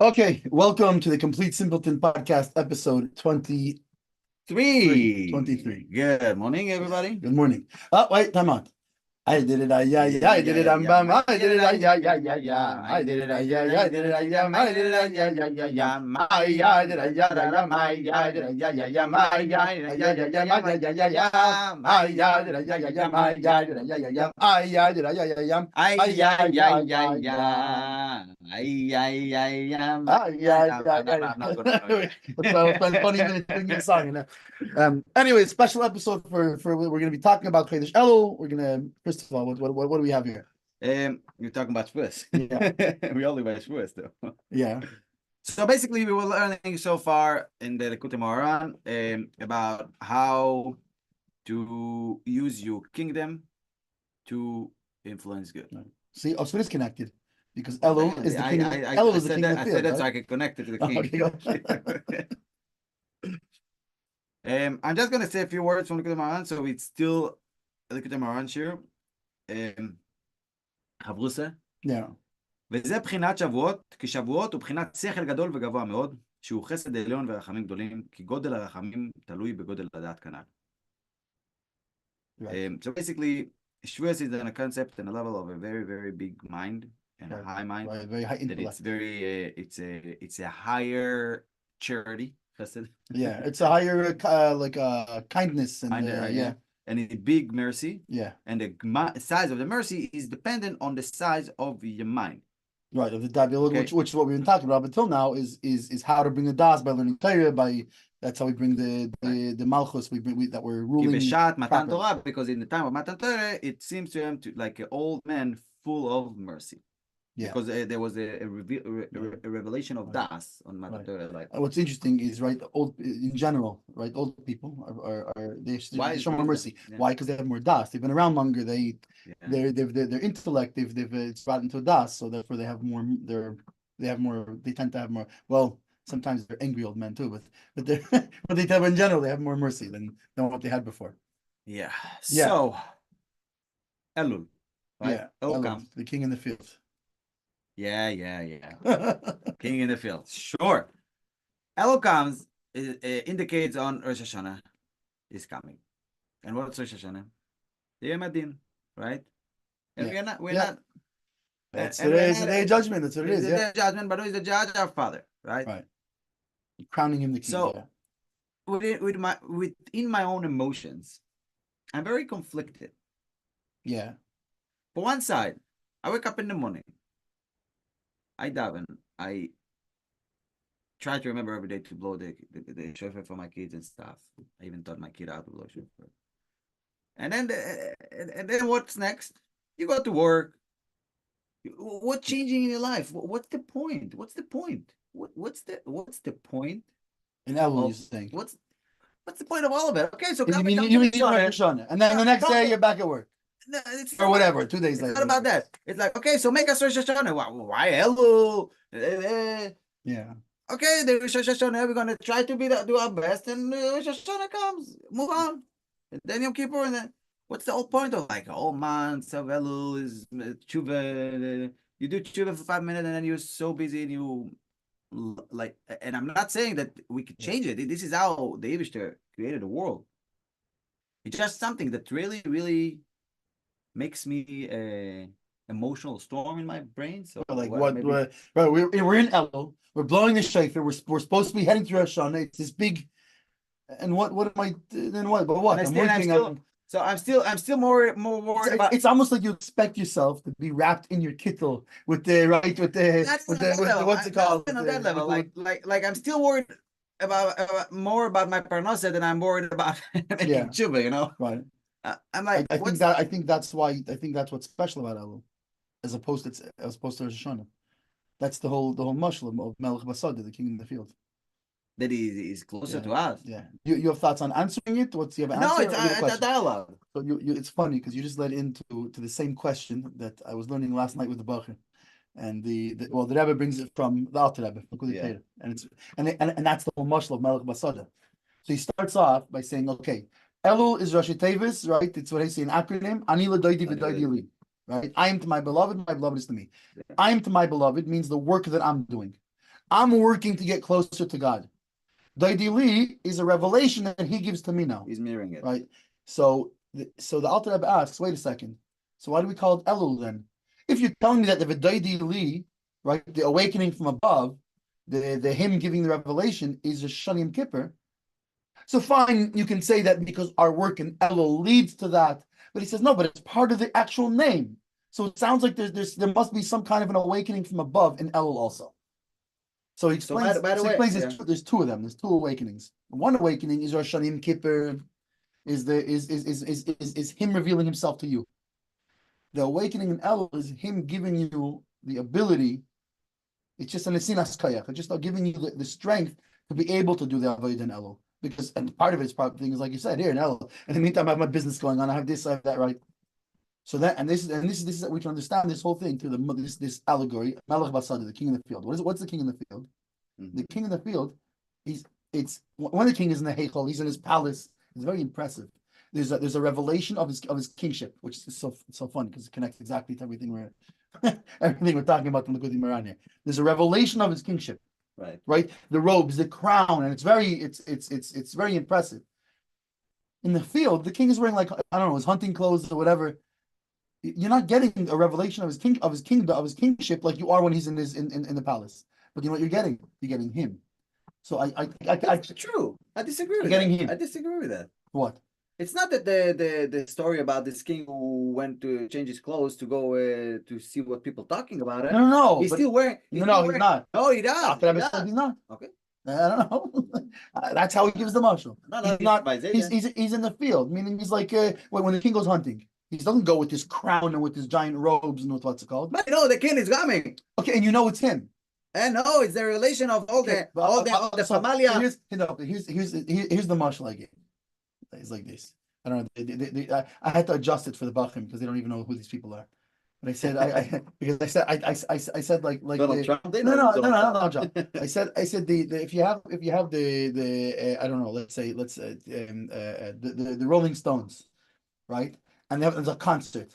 Okay, welcome to the Complete Simpleton podcast, episode 23. 23. Good morning, everybody. Good morning. Oh, wait, time out. I did it, I did it, I did it, I did it, I did it, I did it, I did it, I did it, I did Anyway, special episode for we're going to be talking about Kodesh Elul. We're going to, first of all, what do we have here? You're talking about Shavuos. Yeah. We only about Shavuos, though. Yeah. So basically, we were learning so far in the Likutei Moharan about how to use your kingdom to influence good. See, so it is connected because Elul is the king. Elul is the king of the field. I said that right? so I could connect it to the king. Okay. I'm just going to say a few words from Likutei Moharan, so it's still Likutei Moharan shir. חברוסה. Yeah. וזה בחינת שבועות, כי שבועות הוא בחינת שכל גדול וגבוה מאוד, שהוא חסד עליון ורחמים גדולים, כי גודל הרחמים תלוי בגודל הדעת כנ"ל. So basically, Shavuos is a concept and a level of a very, very big mind and a high mind. Right, very high intellect. It's very, it's a higher charity. Yeah, it's a higher kindness and yeah. And a big mercy. Yeah. And the size of the mercy is dependent on the size of your mind. Right, of the Dabil, which is what we've been talking about until now is how to bring the das by learning Torah, that's how we bring the Malchus that we're ruling. Matan Torah, because in the time of Matan Torah, it seems to him like an old man full of mercy. Yeah. Because there was a revelation of das on Matan Torah. Like, what's interesting is old in general, right? Old people they show more mercy. Yeah. Why? Because they have more das. They've been around longer. Their intellect it's brought into das, so therefore they have more. They tend to have more. Well, sometimes they're angry old men too, but they have in general they have more mercy than what they had before. Yeah. So Elul, right? Yeah. Elul, the king in the field. Yeah. King in the field. Sure. Elul comes, indicates on Rosh Hashanah is coming. And what's Rosh Hashanah? The Yom Adin, right? And we're not. That's today's the day of judgment. That's what it is. The day of judgment, but who is the judge? Our Father, right? Right. Crowning him the king. So, within my own emotions, I'm very conflicted. Yeah. For one side, I wake up in the morning. I daven. I try to remember every day to blow the shofar for my kids and stuff. I even taught my kid how to blow shofar. And then what's next? You go to work. What's changing in your life? What's the point? What's the point? What's the point? In Elul, you're saying. What's the point of all of it? Okay, so you mean Shana, and then the next day you're back at work. No, or whatever, 2 days later. What about that? It's like, okay, so make us Rosh Hashanah. Why Elul? Yeah. Okay, the Rosh Hashanah, we're gonna try to do our best, and Rosh Hashanah comes. Move on. And then Yom Kippur, and then what's the whole point of all months of Elul is tshuva? You do tshuva for 5 minutes, and then you're so busy, and you and I'm not saying that we could change it. This is how the Eibishter created the world. It's just something that really, really makes me emotional storm in my brain. So we're in Elul, we're blowing the shofar, we're supposed to be heading to Rosh Hashanah. It's this big, and what am I then what? But what? I'm still more worried about. It's almost like you expect yourself to be wrapped in your kittel with the what's it called? On that level, like I'm still worried about more about my parnasa than I'm worried about making tshuva, Right. I'm like, I think that's what's special about Elul, as opposed to Rosh Hashanah. That's the whole mushroom of Melech Basada, the king in the field. That is closer to us. Yeah. You have thoughts on answering it? What's you have an answer? No, it's a dialogue. So it's funny because you just led into the same question that I was learning last night with the Bacher. And the Rebbe brings it from the Alter Rebbe, and that's the whole mushroom of Melech Basada. So he starts off by saying, okay, Elul is Rashi Tevis, right? It's what I say in acronym. Ani l'doidi v'doidi li. Right? I am to my beloved is to me. I am to my beloved means the work that I'm doing. I'm working to get closer to God. Daidi Li is a revelation that he gives to me now. He's mirroring it. Right? So the Alter Rebbe asks, wait a second. So why do we call it Elul then? If you're telling me that the Daidi Li, right, the awakening from above, the him giving the revelation is a Shani Kippur, so fine, you can say that because our work in Elul leads to that. But he says, no, but it's part of the actual name. So it sounds like there must be some kind of an awakening from above in Elul also. So he explains, there's two of them. There's two awakenings. One awakening is Rosh Hashanah Kippur, is him revealing himself to you. The awakening in Elul is him giving you the ability. It's just an esinas kayach. It's just giving you the strength to be able to do the avodah in Elul. Because and part of it's probably things like you said here in Elul. In the meantime, I have my business going on. I have this, I have that, right? So that this is we can understand this whole thing through this allegory. Melech Basadi, the king in the field. What's the king in the field? Mm-hmm. The king in the field, it's when the king is in the Hershel, he's in his palace. It's very impressive. There's a revelation of his kingship, which is so fun because it connects exactly to everything we're talking about in the Likutei Moharan here. There's a revelation of his kingship. Right, the robes, the crown, and it's very impressive. In the field, the king is wearing like I don't know his hunting clothes or whatever. You're not getting a revelation of his kingship like you are when he's in the palace. But you know what you're getting? You're getting him. So that's true. I disagree with that. Him. I disagree with that. What? It's not that the story about this king who went to change his clothes to go to see what people talking about it. No. He's still wearing. He's not. No, he does. He's not. Okay. I don't know. That's how he gives the marshal. No, he's not. He's in the field. Meaning he's like when the king goes hunting. He doesn't go with his crown and with his giant robes and with what's it called. But the king is coming. Okay, and you know it's him. And no, it's the relation of all the familia. Here's the marshal I gave. It's like this. I don't know. I had to adjust it for the Bachim because they don't even know who these people are. But I said I said like Donald Trump. No, John. I said if you have the I don't know. Let's say the Rolling Stones, right? And there's a concert,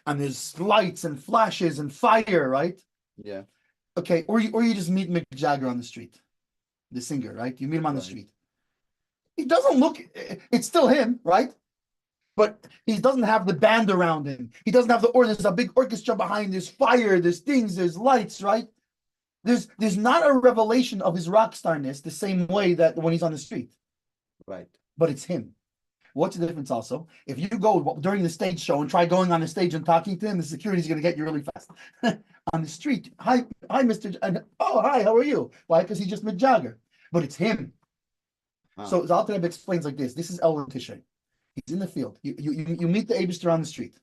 and there's lights and flashes and fire, right? Yeah. Okay, or you just meet Mick Jagger on the street, the singer, right? You meet him on the street. He doesn't look. It's still him, right? But he doesn't have the band around him. He doesn't have there's a big orchestra behind. There's fire. There's things. There's lights, right? There's not a revelation of his rock starness the same way that when he's on the street, right? But it's him. What's the difference also? If you go during the stage show and try going on the stage and talking to him, the security's going to get you really fast. On the street, hi, Mr. And hi, how are you? Why? Because he's just Mick Jagger. But it's him. So the Alter Rebbe explains like this. This is Elul Tishrei. He's in the field. You meet the Eibishter on the street.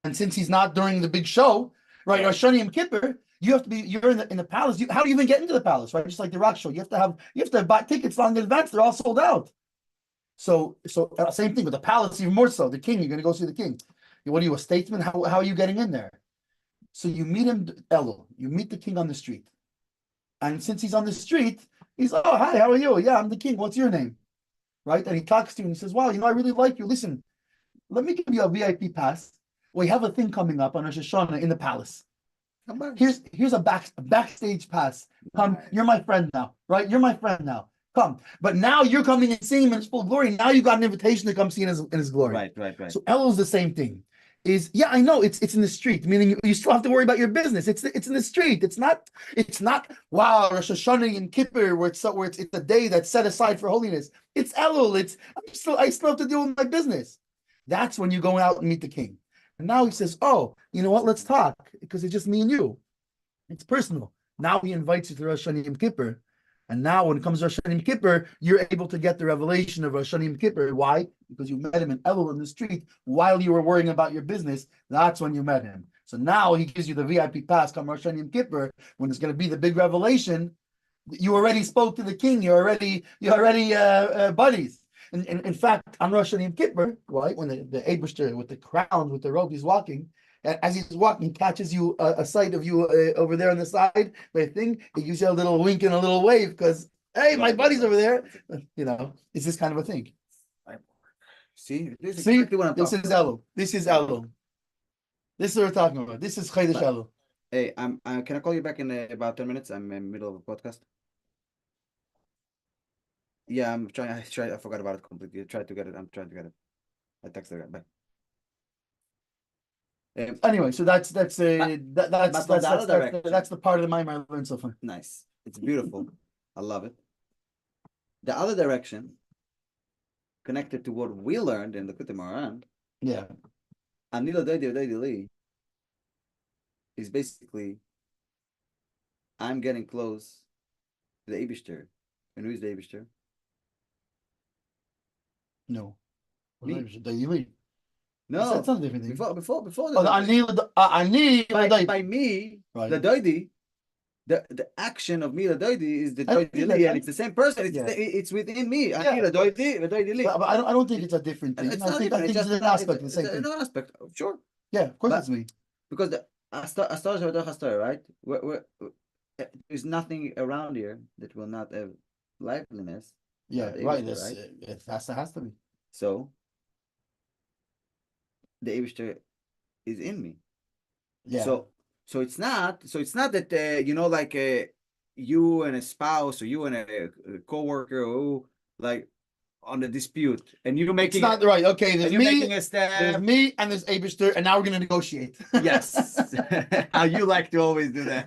And since he's not during the big show, right, Rosh Hashanah and Kippur, you're in the palace. How do you even get into the palace, right? Just like the rock show. You have to buy tickets long in advance. They're all sold out. So same thing with the palace, even more so. The king, you're going to go see the king. What are you, a statesman? How are you getting in there? So you meet him, Elul. You meet the king on the street. And since he's on the street, he's, oh, hi, how are you? Yeah, I'm the king. What's your name? Right? And he talks to you and he says, wow, I really like you. Listen, let me give you a VIP pass. We have a thing coming up on Rosh Hashanah in the palace. Here's a backstage pass. Come, you're my friend now, right? You're my friend now. Come. But now you're coming and seeing him in his full glory. Now you got an invitation to come see in his glory. Right. So Elul's the same thing. I know it's in the street, meaning you still have to worry about your business. It's in the street. It's not wow, Rosh Hashanah and Kippur where it's a day that's set aside for holiness. It's Elul. I still have to deal with my business. That's when you go out and meet the king. And now he says, oh, you know what? Let's talk because it's just me and you. It's personal. Now he invites you to Rosh Hashanah and Kippur. And now when it comes to Rosh Hashanah and Kippur, you're able to get the revelation of Rosh Hashanah and Kippur. Why? Because you met him in Elul in the street while you were worrying about your business. That's when you met him. So now he gives you the VIP pass come Rosh Hashanah and Kippur when it's going to be the big revelation. You already spoke to the king. You're already buddies. And in fact, on Rosh Hashanah and Kippur, right, when the Eibishter with the crown, with the robe, he's walking, and as he's walking, he catches you a sight of you over there on the side. The thing, he gives you a little wink and a little wave because, hey, my buddy's over there. It's this kind of a thing. See, this is Elul. This is Elul. This is what we're talking about. This is Chodesh Elul. Hey, can I call you back in about 10 minutes? I'm in the middle of a podcast. Yeah, I'm trying. I forgot about it completely. I'm trying to get it. I texted her. Bye. Anyway, so that's the part of the mind I learned so far. Nice. It's beautiful. I love it. The other direction, connected to what we learned in the Likutei Moharan. Yeah. Anila Doidi is basically I'm getting close to the Eibishter. And who's the Eibishter? No. Me. No, that's not a different thing. Before by me, right. the Doidi, the action of me, the Doidi is the Doidi Li, and it's the same person. It's within me. Yeah. The Doidi Li. But I don't think it's a different thing. I think it's an aspect of the same thing. Another aspect, sure. Yeah, of course it's me. Because the Astar, right? There's nothing around here that will not have liveliness. Yeah, right. It has to be. So the Eibishter is in me. Yeah. So it's not that like you and a spouse or you and a co-worker who like on the dispute and you're making it's not right. Okay, there's me, making a step. There's me and there's Eibishter, and now we're gonna negotiate. Yes. How you like to always do that.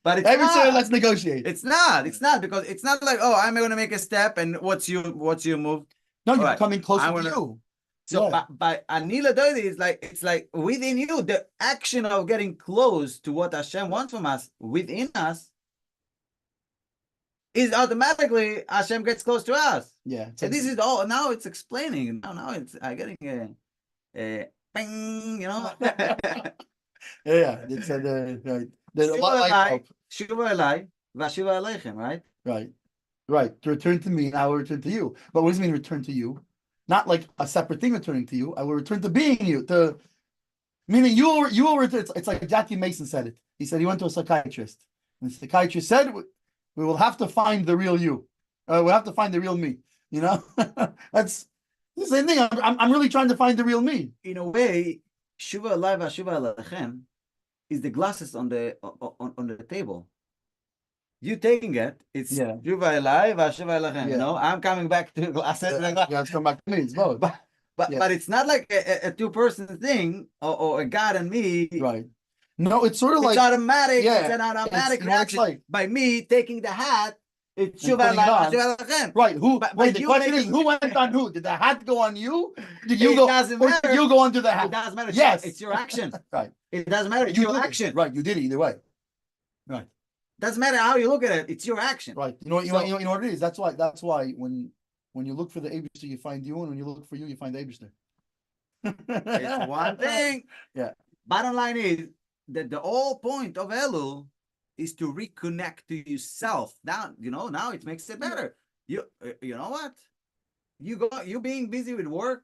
But it's Eibishter, let's negotiate. It's not because it's not like, oh, I'm gonna make a step and what's your move? No, you're coming closer to you. So by Anila Doidi is like it's like within you, the action of getting close to what Hashem wants from us within us is automatically Hashem gets close to us. Yeah. And this is all now it's explaining. Now it's getting a bing, yeah. It's there's a lot like Shuva Elai, Vashuva Aleichem, right? Right. To return to me, now I will return to you. But what does it mean return to you? Not like a separate thing returning to you. I will return to being you. Meaning you will return. It's like Jackie Mason said it. He said he went to a psychiatrist. And the psychiatrist said, we will have to find the real you. We'll have to find the real me. You know? That's the same thing. I'm really trying to find the real me. In a way, Shuva Elai Vashuva Aleichem is the glasses on the table. You taking it, it's Shuva Elai Vashuva Aleichem. You know, I'm coming back to glasses. It's come back to me. It's both. But it's not like a two-person thing or a God and me. Right. No, it's sort of it's like automatic. Yeah, it's an automatic reaction. Like, by me taking the hat, it's Shuva Elai Vashuva Aleichem. Right. The question is, who went on who? Did the hat go on you? Did you go? Doesn't matter. Did you go under the hat? It doesn't matter. Yes. It's your action. Right. It doesn't matter. It's your action. Right. You did it either way. Right. Doesn't matter how you look at it. It's your action. Right. You know what it is. That's why when you look for the Eibishter, you find you, and when you look for you find the Eibishter. It's one thing. Yeah. Bottom line is that the whole point of Elul is to reconnect to yourself. Now it makes it better. You know what? You being busy with work.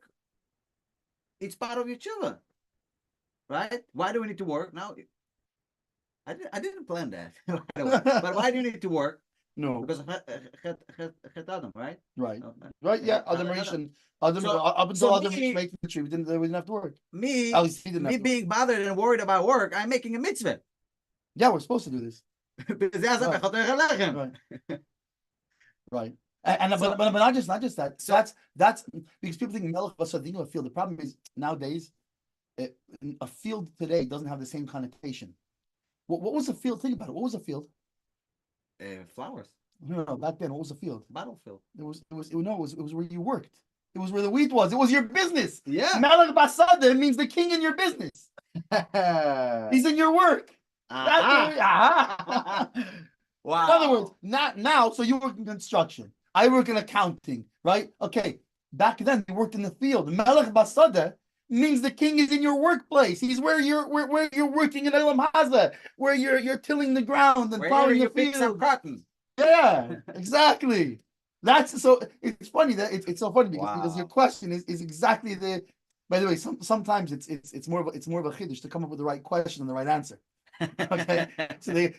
It's part of your tshuva, right? Why do we need to work now? I didn't plan that. But why do you need to work? No. Because of Chet Adam, right? Right. No, right, yeah. Up until Adam making the tree, we didn't have to work. Me being bothered and worried about work, I'm making a mitzvah. Yeah, we're supposed to do this. Right. Right. But not just that. So that's because people think Melech Basar, think of a field. The problem is nowadays, a field today doesn't have the same connotation. What was a field? Think about it. What was a field? Flowers. No. Back then, what was a field? Battlefield. It was where you worked. It was where the wheat was. It was your business. Yeah. Melech Basar means the king in your business. He's in your work. Wow. In other words, not now. So you work in construction. I work in accounting, right? Okay. Back then, they worked in the field. Melech Basar means the king is in your workplace. He's where you're working in Elam Haza, where you're tilling the ground and plowing the field. Cotton. Yeah, exactly. That's so. It's funny that it's so funny because your question is exactly the. By the way, sometimes it's more of a chiddush to come up with the right question and the right answer. Okay,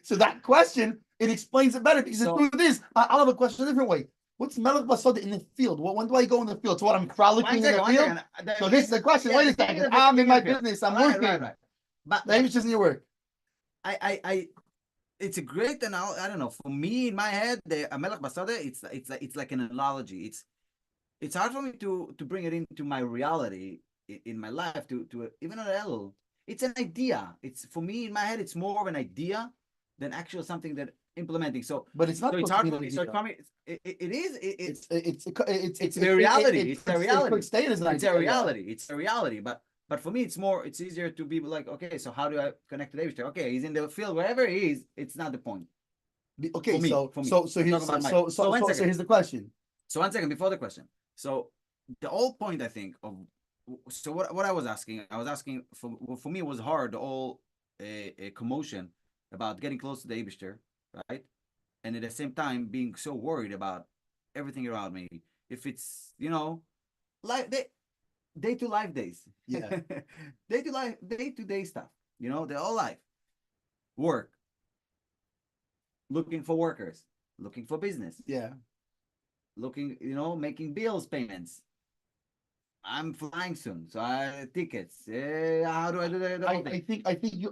so that question it explains it better because the truth is I'll have a question a different way. What's Melech Basar in the field? When do I go in the field? So what I'm frolicking in the field? So this is the question. Wait a second. I'm in my business. I'm working. Right. But the English isn't your work. I it's a great analogy. I don't know. For me, in my head, the Amelech Basada, it's like an analogy. It's hard for me to bring it into my reality in my life to even an Elul. It's an idea. It's for me in my head. It's more of an idea than actual something that implementing. So, but it's not. So it's supposed hard to for be me. an So idea. for me, it is. It's the reality. It's the It reality. could stay as an It's a idea. reality. It's a reality. But for me, it's easier to be like, okay, so how do I connect to David? Okay, he's in the field wherever he is. It's not the point. Okay, For me, so for me. so here's so here's the question. So 1 second before the question. So the whole point, I think, of so what I was asking for me it was hard, the whole a commotion about getting close to the Eibishter, right? And at the same time being so worried about everything around me. If it's, life day to life days. Yeah. day to day stuff. The whole life. Work. Looking for workers. Looking for business. Yeah. Looking, making bills payments. I'm flying soon, so tickets. How do I do the whole thing? I think you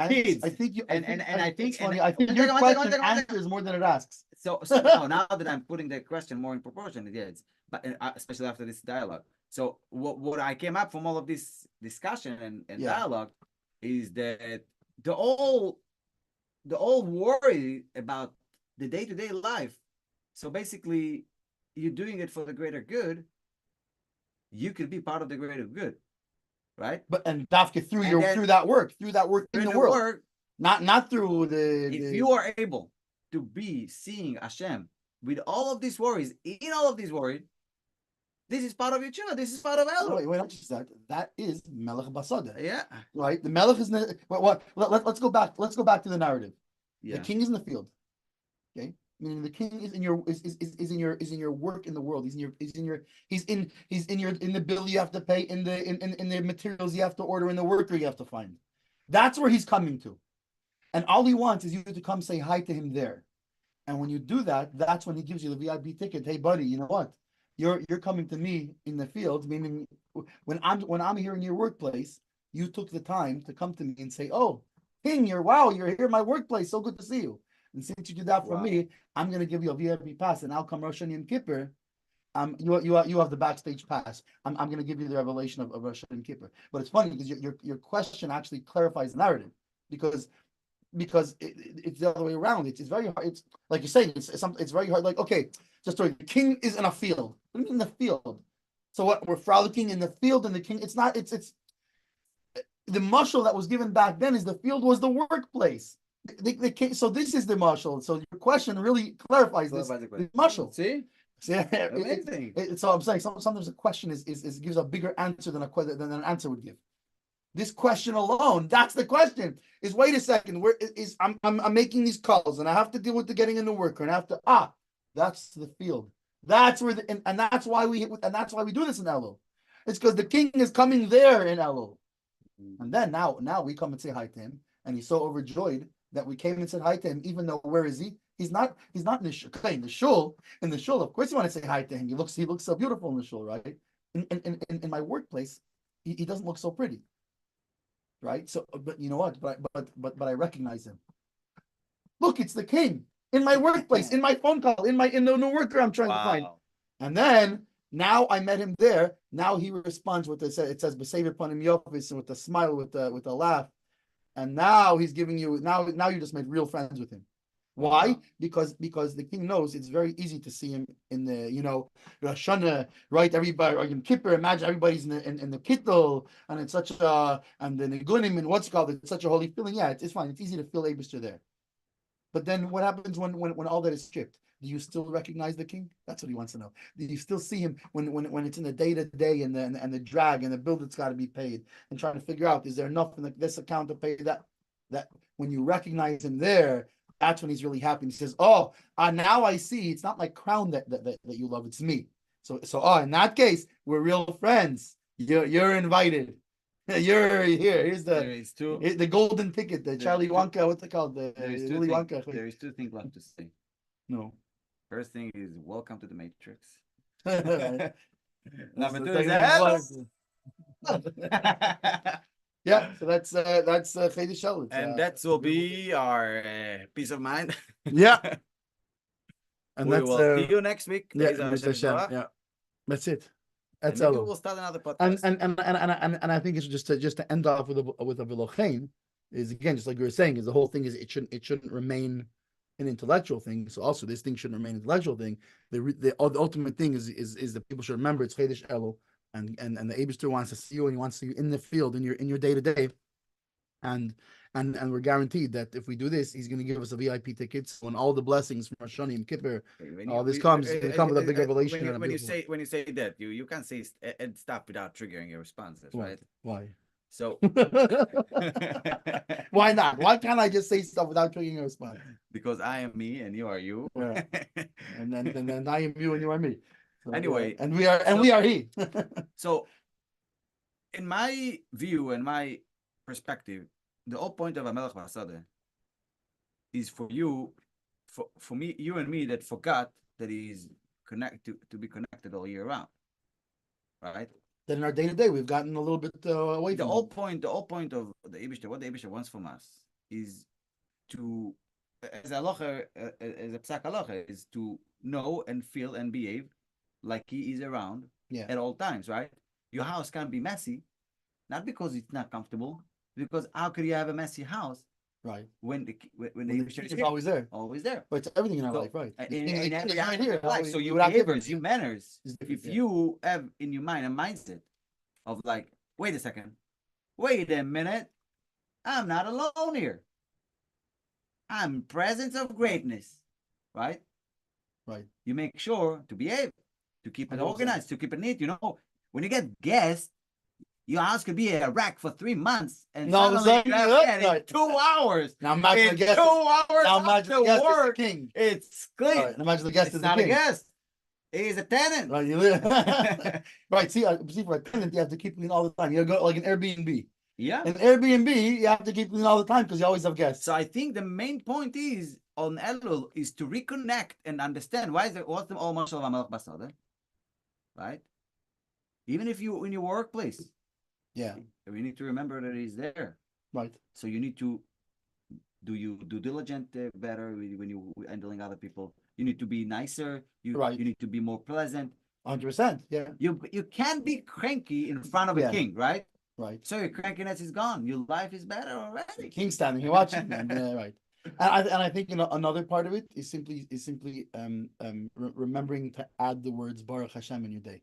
Kids. I think you and I think it's funny. and, I think your question answers more than it asks. So now that I'm putting the question more in proportion, it is. But especially after this dialogue. So what I came up from all of this discussion and dialogue is that the all worry about the day-to-day life. So basically, you're doing it for the greater good. You could be part of the greater good, right? But and Dafka through that work in the world, not through If you are able to be seeing Hashem with all of these worries, in all of these worries, this is part of your tshuva. This is part of Elul. Wait, not just that. That is Melech Basada. Yeah. Right. The Melech is what? Let's go back. Let's go back to the narrative. Yeah. The king is in the field. Okay. Meaning the king is in your work in the world. He's in the bill you have to pay, in the materials you have to order, in the worker you have to find. That's where he's coming to. And all he wants is you to come say hi to him there. And when you do that, that's when he gives you the VIP ticket. Hey buddy, you know what? You're coming to me in the field, meaning when I'm here in your workplace, you took the time to come to me and say, "Oh, King, you're here in my workplace. So good to see you." And since you did that for me, I'm gonna give you a VIP pass, and I'll come Rosh Hashanah and Kippur. You have the backstage pass. I'm gonna give you the revelation of Rosh Hashanah and Kippur. But it's funny because your question actually clarifies the narrative, because it's the other way around. It's very hard. It's like you're saying. It's very hard. Like, okay, just story. The king is in a field. What do you mean in the field? So what? We're frolicking in the field, and the king. It's not. It's the mashal that was given back then is the field was the workplace. The king. So this is the mashal. So your question really clarifies this. The mashal. See. Amazing. So I'm saying sometimes a question is gives a bigger answer than an answer would give. This question alone, that's the question. Is wait a second, I'm making these calls and I have to deal with the getting in the worker and I have to that's the field. That's where and that's why we do this in Elul. It's because the king is coming there in Elul. And then now we come and say hi to him, and he's so overjoyed that we came and said hi to him, even though where is he? He's not in the shul. In the shul, of course you want to say hi to him. He looks so beautiful in the shul, right? In my workplace, he doesn't look so pretty. Right. So, but you know what? But I recognize him. Look, it's the king in my workplace, in my phone call, in the new worker I'm trying to find. And then now I met him there. Now he responds with this. It says "B'sever panim yofis," and with a smile, with a laugh. And now he's giving you. Now you just made real friends with him. Why? Because the king knows it's very easy to see him in the Rosh Hashanah, right? Everybody, or in Kippur, imagine everybody's in the kittel, and it's such and the nigunim, and what's called, it's such a holy feeling. Yeah, it's fine. It's easy to feel Eibishter there. But then what happens when all that is stripped? Do you still recognize the king? That's what he wants to know. Do you still see him when it's in the day-to-day and the drag and the bill that's got to be paid, and trying to figure out, is there enough in this account to pay that? That when you recognize him there, that's when he's really happy. And he says, "Oh, now I see. It's not my crown that you love. It's me." So in that case, we're real friends. You're invited. You're here. Here's the golden ticket. The Charlie Wonka. What's it called? The Willy Wonka. There is two things left to say. No. First thing is welcome to the Matrix. Number two is Yeah, so that's Hershel. And that will be our peace of mind. Yeah. And we will see you next week. Yeah, Yeah. That's it. That's maybe we'll start another podcast. And I think it's just to end off with a Velochain is, again, just like you were saying, is the whole thing is it shouldn't remain an intellectual thing. So also this thing shouldn't remain an intellectual thing. The ultimate thing is that people should remember it's Chedesh Elul, and the Eibishter wants to see you, and he wants to see you in the field in your day to day, and we're guaranteed that if we do this, he's going to give us a VIP tickets when all the blessings from Rosh Hashanah and Kippur, all this comes. It's come with a big revelation. When you say that, you can't say stuff without triggering your responses, right? Why? So why not? Why can't I just say stuff without triggering a response? Because I am me and you are you. Yeah. and then I am you and you are me. So, anyway, and we are he. So in my view and my perspective, the whole point of Hamelech V'Hasadeh is for you, for me, you and me, that forgot that he's connected to be connected all year round, right? Then in our day to day, we've gotten a little bit away. The whole point of the Eibishter, what the Eibishter wants from us, is to, as a psak halacha, is to know and feel and behave like he is around at all times, right? Your house can't be messy, not because it's not comfortable, because how could you have a messy house? Right. When the Eibishter is always there. Always there. But it's everything in our life, right? In every aspect of life. So your behaviors, your manners, if you have in your mind a mindset of like, wait a minute, I'm not alone here. I'm presence of greatness, right? Right. You make sure to behave, to keep it organized, to keep it neat. You know, when you get guests, your house could be a wreck for 3 months, and suddenly you have in 2 hours. Now imagine the guest. 2 hours now imagine the guest work, is the king. It's clean. Right. Imagine the guest it's is not the king. a guest. He's a tenant. Right. Right. See, for a tenant, you have to keep clean all the time. You go like an Airbnb. Yeah. An Airbnb, you have to keep clean all the time because you always have guests. So I think the main point is on Elul is to reconnect and understand what's the whole mashal of Hamelech V'Hasadeh, right? Even if you in your workplace. Yeah. We need to remember that he's there. Right. So you need to do due diligent better when you're handling other people. You need to be nicer. You need to be more pleasant. 100%. Yeah. You can't be cranky in front of a king, right? Right. So your crankiness is gone. Your life is better already. The king's standing here watching. Right. And I think another part of it is simply remembering to add the words Baruch Hashem in your day.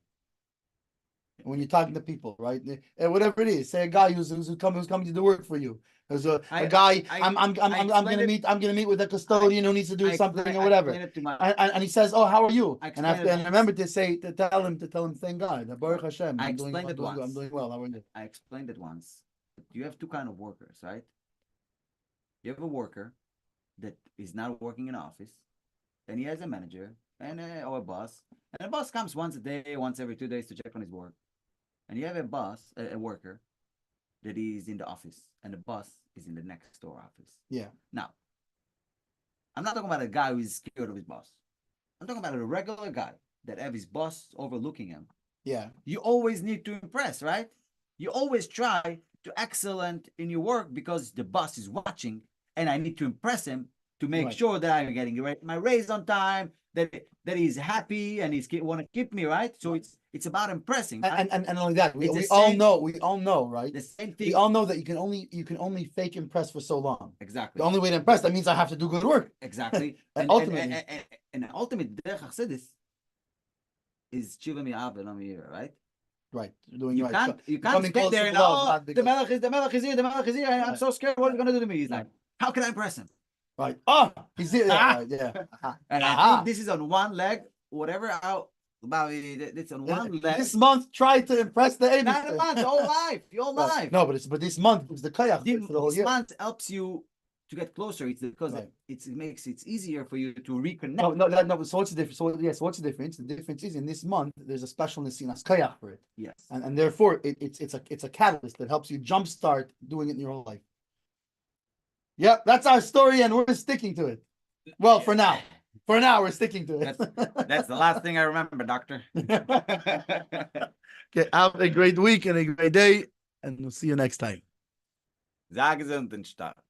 When you're talking to people, right? Whatever it is, say a guy who's coming to do work for you. There's a guy. I'm gonna meet with a custodian who needs to do something or whatever. And he says, "Oh, how are you?" And I remember to tell him, thank God, Baruch Hashem. I'm doing well. How are you? I explained it once. You have two kind of workers, right? You have a worker that is not working in office, and he has a manager and or a boss, and the boss comes once a day, once every 2 days to check on his work. And you have a boss, a worker, that is in the office, and the boss is in the next door office. Yeah. Now, I'm not talking about a guy who is scared of his boss. I'm talking about a regular guy that have his boss overlooking him. Yeah. You always need to impress, right? You always try to excellent in your work because the boss is watching, and I need to impress him to make sure that I'm getting my raise on time, that he's happy and he's want to keep me, right? So it's about impressing. And only that, we all know, right? The same thing. We all know that you can only fake impress for so long. Exactly. The only way to impress, that means I have to do good work. Exactly. and ultimately, and ultimate derech chassidus is tshuva mi'av v'lo mi'ira, right? Right. You can't stay there and the melech is here, and I'm so scared. What are you gonna do to me? He's like, how can I impress him? Right. Oh, he's here. Yeah. And I think this is on one leg. Whatever it's on one leg. This month, try to impress the Not a month, your life. No, but this month is the koyach for the whole year. This month helps you to get closer. It's because it makes it easier for you to reconnect. No. So what's the difference? So what's the difference? The difference is in this month there's a special nesinas koyach for it. Yes. And therefore it's a catalyst that helps you jumpstart doing it in your whole life. Yep, that's our story, and we're sticking to it. Well, for now. For now, we're sticking to it. That's the last thing I remember, Doctor. Okay, have a great week and a great day, and we'll see you next time. Sei gesund und stark.